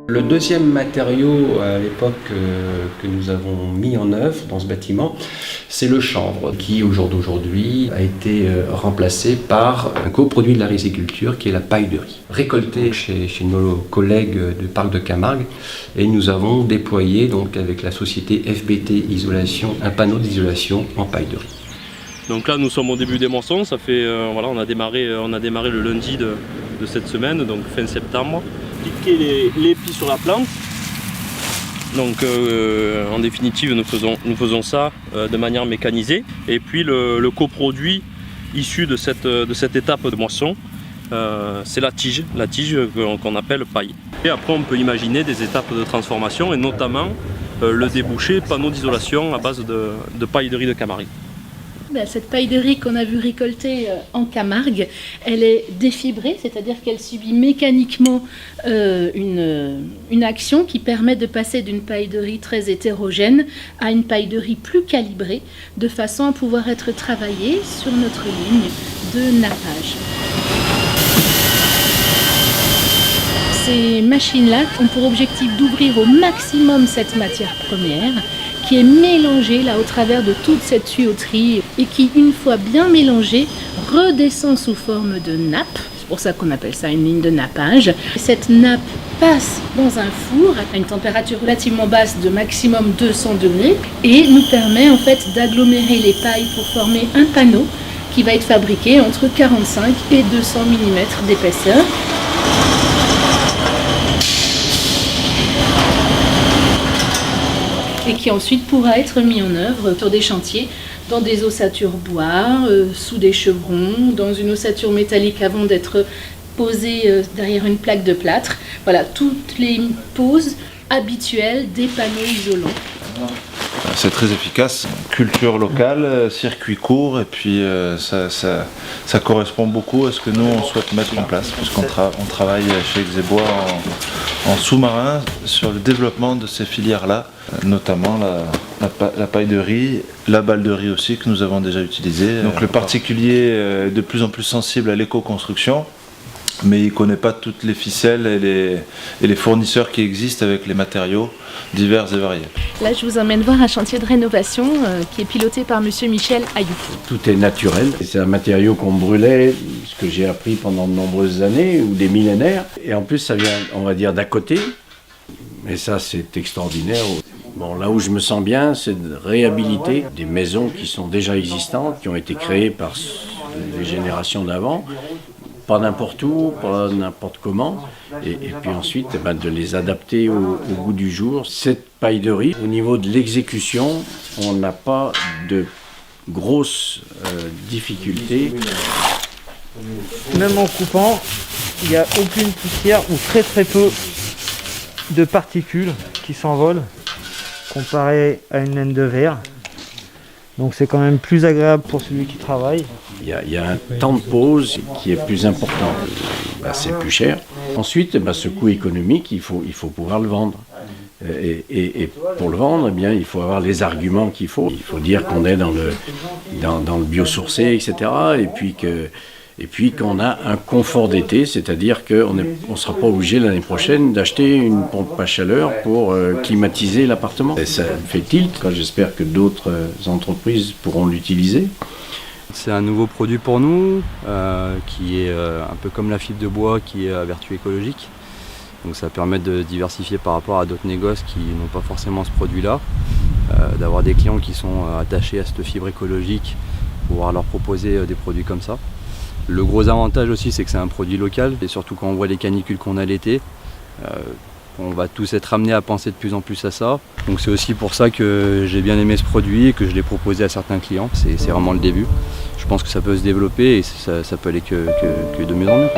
Le deuxième matériau à l'époque que nous avons mis en œuvre dans ce bâtiment, c'est le chanvre qui au jour d'aujourd'hui a été remplacé par un coproduit de la riziculture qui est la paille de riz. Récolté chez nos collègues du parc de Camargue, et nous avons déployé donc avec la société FBT Isolation un panneau d'isolation en paille de riz. Donc là nous sommes au début des moissons, ça fait on a démarré le lundi de cette semaine, donc fin septembre. Appliquer l'épi sur la plante. Donc en définitive nous faisons ça de manière mécanisée. Et puis le coproduit issu de cette étape de moisson, c'est la tige qu'on appelle paille. Et après on peut imaginer des étapes de transformation et notamment le débouché panneau d'isolation à base de paille de riz de Camargue. Cette paille de riz qu'on a vu récolter en Camargue, elle est défibrée, c'est-à-dire qu'elle subit mécaniquement une action qui permet de passer d'une paille de riz très hétérogène à une paille de riz plus calibrée, de façon à pouvoir être travaillée sur notre ligne de nappage. Ces machines-là ont pour objectif d'ouvrir au maximum cette matière première qui est mélangée là au travers de toute cette tuyauterie et qui, une fois bien mélangée, redescend sous forme de nappe. C'est pour ça qu'on appelle ça une ligne de nappage. Cette nappe passe dans un four à une température relativement basse de maximum 200 degrés et nous permet en fait d'agglomérer les pailles pour former un panneau qui va être fabriqué entre 45 et 200 mm d'épaisseur. Et qui ensuite pourra être mis en œuvre sur des chantiers, dans des ossatures bois, sous des chevrons, dans une ossature métallique avant d'être posée derrière une plaque de plâtre. Voilà, toutes les poses habituelles des panneaux isolants. C'est très efficace, culture locale, circuit court, et puis ça correspond beaucoup à ce que nous on souhaite mettre en place, puisqu'on travaille chez Xébois en sous-marin sur le développement de ces filières-là, notamment la paille de riz, la balle de riz aussi que nous avons déjà utilisée. Donc le particulier est de plus en plus sensible à l'éco-construction, mais il ne connaît pas toutes les ficelles et les fournisseurs qui existent avec les matériaux divers et variés. Là, je vous emmène voir un chantier de rénovation qui est piloté par monsieur Michel Ayou. Tout est naturel, c'est un matériau qu'on brûlait, ce que j'ai appris pendant de nombreuses années ou des millénaires, et en plus ça vient, on va dire, d'à côté, et ça c'est extraordinaire. Bon, là où je me sens bien, c'est de réhabiliter des maisons qui sont déjà existantes, qui ont été créées par les générations d'avant, pas n'importe où, pas n'importe comment, et puis ensuite de les adapter au goût du jour. Cette paille de riz, au niveau de l'exécution, on n'a pas de grosses difficultés. Même en coupant, il n'y a aucune poussière ou très peu de particules qui s'envolent comparé à une laine de verre. Donc c'est quand même plus agréable pour celui qui travaille. Il y a un temps de pause qui est plus important. C'est plus cher. Ensuite, ce coût économique, il faut pouvoir le vendre. Et pour le vendre, il faut avoir les arguments qu'il faut. Il faut dire qu'on est dans le biosourcé, etc. Et puis qu'on a un confort d'été, c'est-à-dire qu'on ne sera pas obligé l'année prochaine d'acheter une pompe à chaleur pour climatiser l'appartement. Et ça fait tilt, j'espère que d'autres entreprises pourront l'utiliser. C'est un nouveau produit pour nous, qui est un peu comme la fibre de bois qui est à vertu écologique. Donc ça permet de diversifier par rapport à d'autres négoces qui n'ont pas forcément ce produit-là, d'avoir des clients qui sont attachés à cette fibre écologique, pouvoir leur proposer des produits comme ça. Le gros avantage aussi, c'est que c'est un produit local, et surtout quand on voit les canicules qu'on a l'été, on va tous être amenés à penser de plus en plus à ça. Donc c'est aussi pour ça que j'ai bien aimé ce produit et que je l'ai proposé à certains clients. C'est vraiment le début. Je pense que ça peut se développer et ça peut aller que de mieux en mieux.